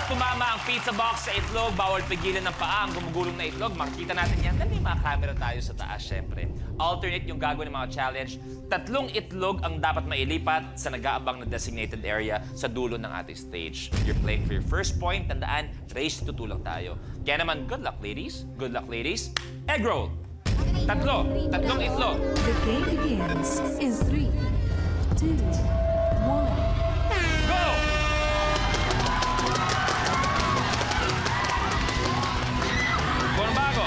tumama ang pizza box sa itlog, bawal pigilan ng paa ang gumugulong na itlog. Makikita natin yan dahil may mga camera tayo sa taas, syempre. Alternate yung gagawin ng mga challenge. 3 itlog ang dapat mailipat sa nag-aabang na designated area sa dulo ng ating stage. You're playing for your first point. Tandaan, race to 2 lang tayo. Kaya naman, good luck, ladies. Good luck, ladies. Egg roll. 3 itlog. The game begins in 3, 2, 1. Go! Kung bago.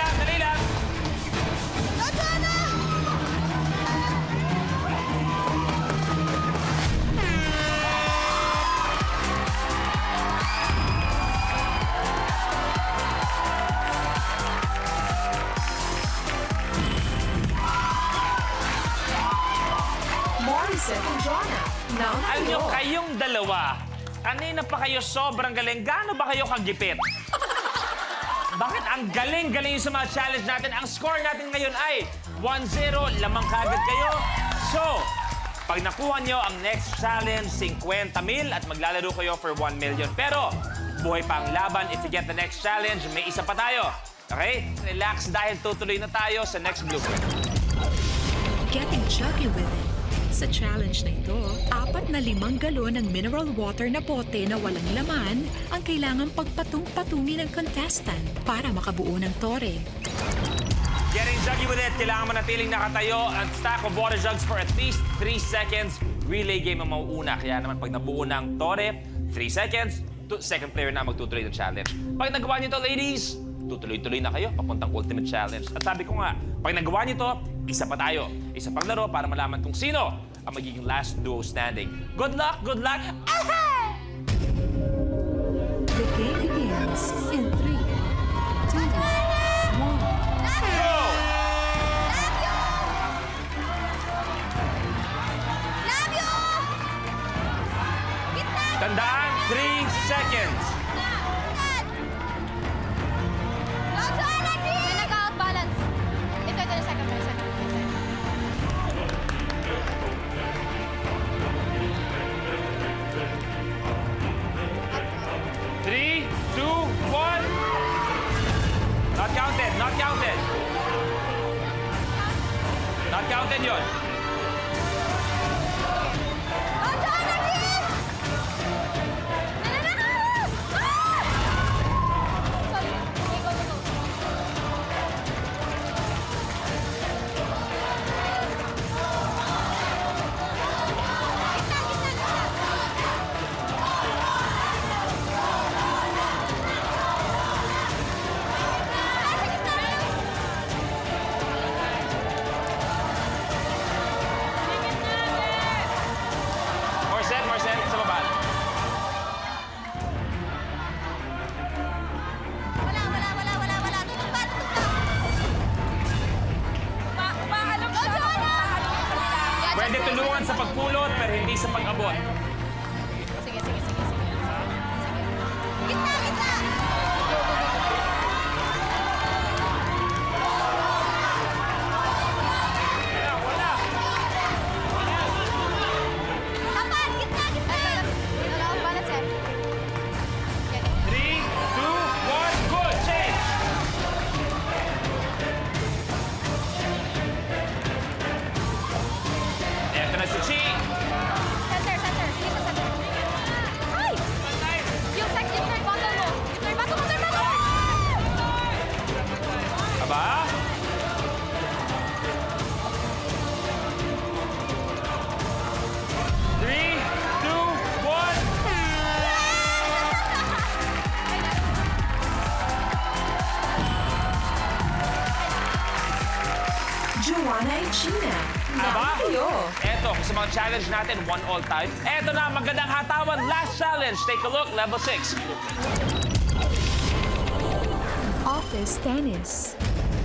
Dali lang. Morrison and Jonah. Now Alam nyo, kayong dalawa, kanina pa kayo sobrang galing. Gaano ba kayo kagipit? Bakit ang galing-galing sa mga challenge natin? Ang score natin ngayon ay 1-0, lamang kagad kayo. So, pag nakuha nyo ang next challenge, 50,000 at maglalaro kayo for 1 million. Pero, buhay pa ang laban. If you get the next challenge, may isa pa tayo. Okay? Relax dahil tutuloy na tayo sa next blueprint. Getting chuggy with it. Sa challenge na ito, 4 na 5 galon ng mineral water na bote na walang laman ang kailangang pagpatung-patungin ng contestant para makabuo ng tore. Getting juggy with it, kailangan manatiling nakatayo at stack of water jugs for at least 3 seconds. Relay game ang mauuna, kaya naman pag nabuo ng tore, 3 seconds, second player na magtutuloy ng challenge. Pag nagawa niyo to, ladies, tutuloy-tuloy na kayo papuntang ultimate challenge. At sabi ko nga, pag nagawa niyo to, isa pa tayo. Isa pang laro para malaman kung sino ang magiging last duo standing. Good luck! Good luck! The game begins in 3, 2, 1. Go! Tandaan, 3 seconds. May nag-out-balance. Ito, second. 3, 2, 1. Not counted, not counted. Not counted yun. Marcel, sa baba. Wala. Tutok ba? Umaalok siya. Pwede tulungan sa pagpulot, pero hindi sa pag-abot. Sige. Gitna. Wala. Tapat, gitna. Nag-out-balance eh. 3, 2, 1, good! Change! Eto na si Chi. Center. Joanna and Gina. Aba? kayo. Eto, sa mga challenge natin, 1 all time. Eto na, magandang hatawan. Last challenge. Take a look, level 6. Office tennis.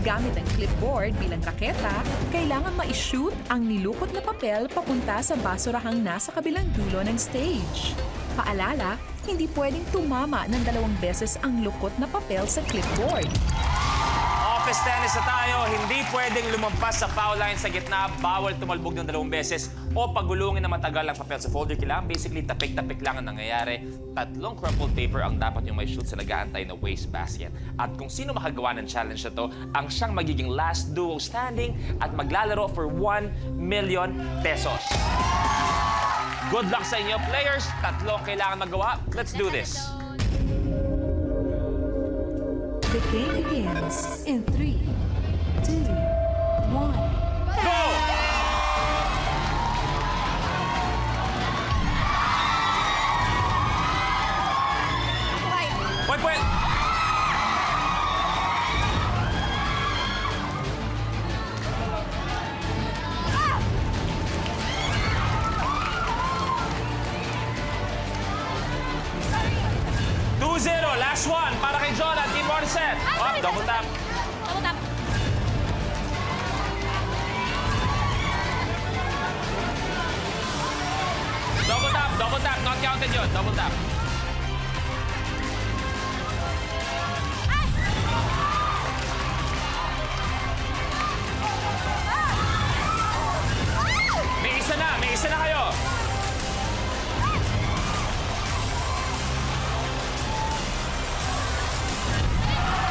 Gamit ang clipboard bilang raketa, kailangan ma-shoot ang nilukot na papel papunta sa basurahang nasa kabilang dulo ng stage. Paalala, hindi pwedeng tumama ng 2 beses ang lukot na papel sa clipboard. Office tennis na tayo. Hindi pwedeng lumampas sa foul line sa gitna. Bawal tumalbog ng 2 beses o pagulungin na matagal ang papel sa folder. Kailangan basically tapik-tapik lang ang nangyayari. 3 crumpled paper ang dapat yung may shoot sa nag-aantay na waste basket. At kung sino makagawa ng challenge na to, ang siyang magiging last duo standing at maglalaro for 1 million pesos. Good luck sa inyo, players. 3 kailangan magawa. Let's do this. The game begins in 3, 2, 1. Go! Wait, wait! Last one para kay John at Team Morissette. Oh, double tap. Double tap. Double tap. Not counted yun. Double tap. May isa na kayo.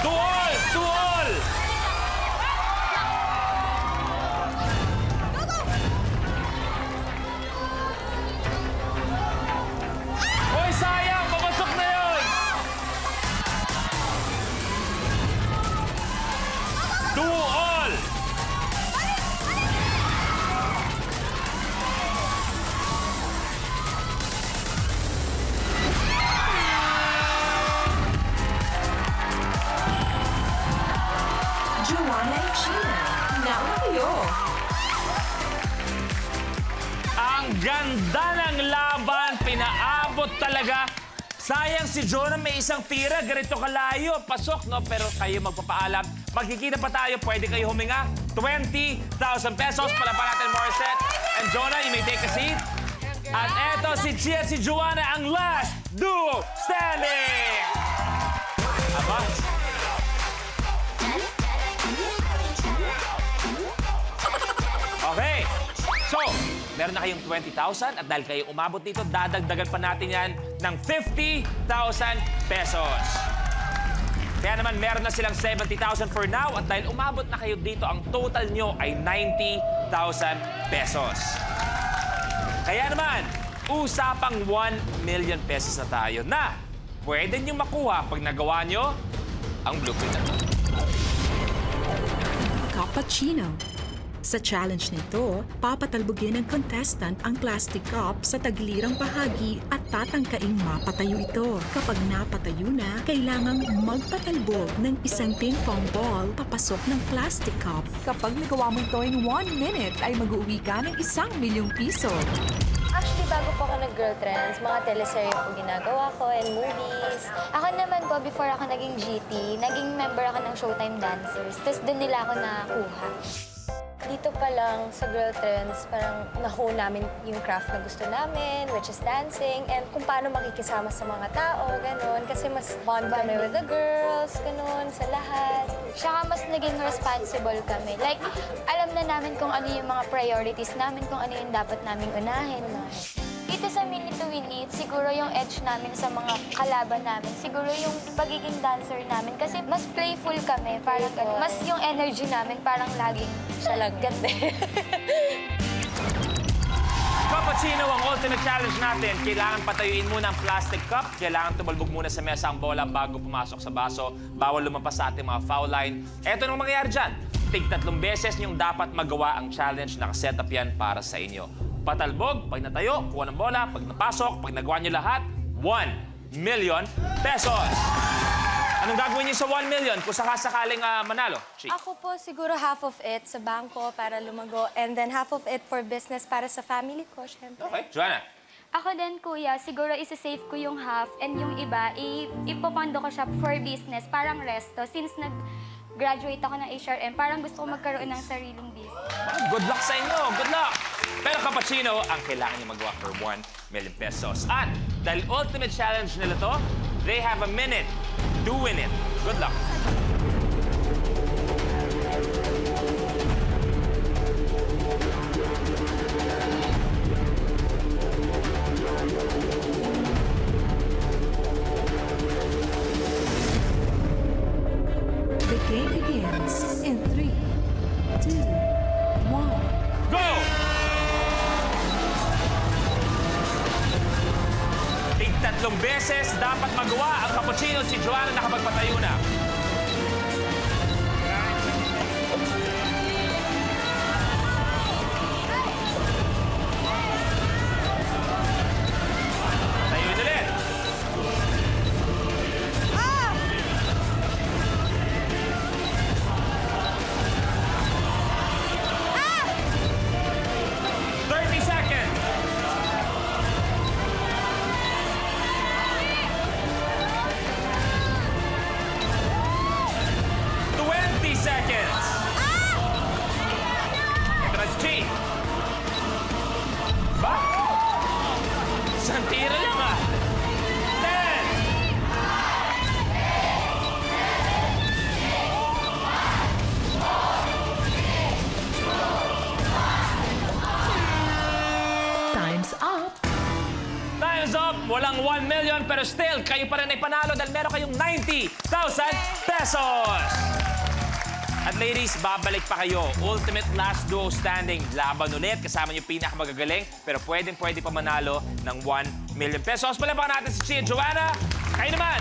Two all! Hoy, sayang! Papasok na yun! 2 all! Joanna and Gina. Nauna kayo. Ang ganda ng laban, pinaabot talaga. Sayang si Jonah may isang tira, ganito kalayo, pasok, no? Pero kayo magpapaalam. Magkikita pa tayo, pwede kayo huminga. 20,000 pesos, palapan natin Morissette. And Jonah, you may take a seat. At eto si Chia at si Joanna, ang last duo standing! Aba? Okay. So, meron na kayong 20,000 at dahil kayo umabot dito, dadagdagan pa natin yan ng 50,000 pesos. Kaya naman, meron na silang 70,000 for now at dahil umabot na kayo dito, ang total nyo ay 90,000 pesos. Kaya naman, usapang 1 million pesos na tayo na pwede nyo makuha pag nagawa nyo ang blueprint na to. Cappuccino. Sa challenge nito, papatalbogin ng contestant ang plastic cup sa tagilirang bahagi at tatangkaing mapatayo ito. Kapag napatayo na, kailangang magpatalbog ng isang ping-pong ball papasok ng plastic cup. Kapag nagawa mo ito in 1 minute, ay mag-uwi ka ng 1,000,000 piso. Actually, bago po ako nag-Girl Trends, mga teleserye po ginagawa ko and movies. Ako naman po, before ako naging GT, naging member ako ng Showtime Dancers. Tapos doon nila ako nakuha. Dito pa lang sa Girl Trends, parang nakuha namin yung craft na gusto namin, which is dancing, and kung paano makikisama sa mga tao, ganun. Kasi mas bond kami with the girls, ganun, sa lahat. Tsaka mas naging responsible kami. Like, alam na namin kung ano yung mga priorities namin, kung ano yung dapat naming unahin. Dito sa Minute to Win It, siguro yung edge namin sa mga kalaban namin, siguro yung pagiging dancer namin. Kasi mas playful kami, parang ganun. Mas yung energy namin parang laging ganda. Cappuccino ang ultimate challenge natin. Kailangan patayuin muna ang plastic cup. Kailangan tumalbog muna sa mesa ang bola bago pumasok sa baso. Bawal lumampas sa ating mga foul line. Eto nang mangyayari dyan. Tig-3 beses niyong dapat magawa ang challenge. Nakaset up yan para sa inyo. Patalbog, pag natayo, kuha ng bola. Pag napasok, pag nagawa niyo lahat, 1 million pesos. Anong gagawin niyo sa 1 million kung sakasakaling manalo? Chi. Ako po siguro half of it sa bangko para lumago and then half of it for business para sa family ko, syempre. Okay, Joanna. Ako din, kuya, siguro isa-save ko yung half and yung iba, ipopondo ko siya for business, parang resto. Since nag-graduate ako ng HRM, parang gusto ko magkaroon ng sariling business. Good luck sa inyo. Good luck. Pero Cappuccino, ang kailangan niyo magawa for 1 million pesos. At dahil ultimate challenge nila to, they have a minute to win it. Good luck. The game begins in 3, 2, 1. Go! Tig-tatlong beses dapat magawa ang Cappuccino si Joanna nakapagpatayo na. Tayuin ulit. Ah! 30 seconds. Seconds. Chi. Ba? Isang tira lang 10. Time's up. Time's up. Walang 1 million pero still, kayo pa rin ay panalo dahil meron kayong 90,000 pesos. At ladies, babalik pa kayo. Ultimate last duo standing. Laban ulit. Kasama niyo pinakamagagaling. Pero pwedeng-pwede pa manalo ng 1 million pesos. Palapakan natin si Chi at Joanna. Kayo naman.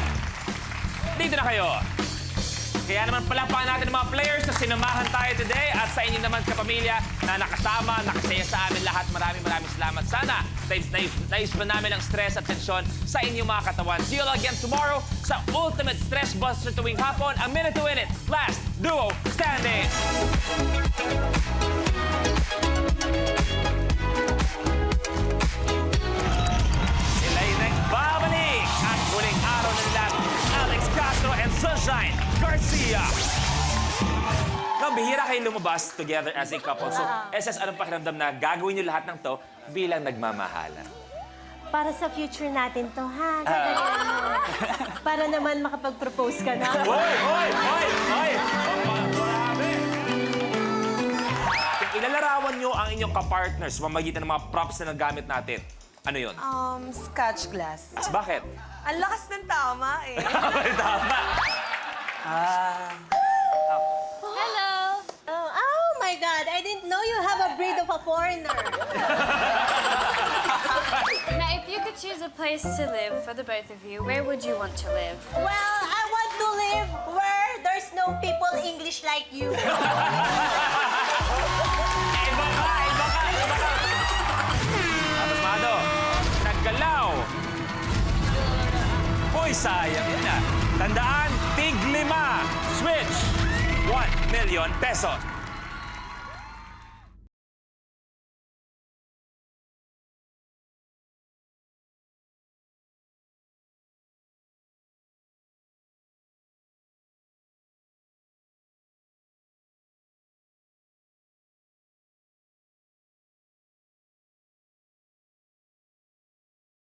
Dito na kayo. Kaya naman palapakan natin ang mga players na sinamahan tayo today. At sa inyo naman kapamilya na nakasama, nakasaya sa amin lahat. Maraming salamat. Sana nais pa namin ang stress at tensyon sa inyong mga katawan. See you all again tomorrow sa Ultimate Stress Buster tuwing hapon. A minute to win it. Last duo standing. Sila'y nagbabalik at huling araw na nila Alex Castro and Sunshine Garcia. Bihira kayo lumabas together as a couple. So, SS, anong pakiramdam na gagawin niyo lahat ng to bilang nagmamahalan? Para sa future natin to, ha? Para naman makapag-propose ka na. Hoy! Grabe! Ilalarawan niyo ang inyong kapartners sa pamamagitan ng mga props na nagamit natin. Ano yun? Scotch glass. Bakit? Ang lakas ng tama eh. Tama. Hello! Oh my God! I didn't know you have a breed of a foreigner. Now, if you could choose a place to live for the both of you, where would you want to live? Well, I want to live where there's no people English like you. Iba ka! Tapos, Mado, naggalaw. Uy, sayang yun na. Tandaan, tig 5. Switch. 1 million pesos.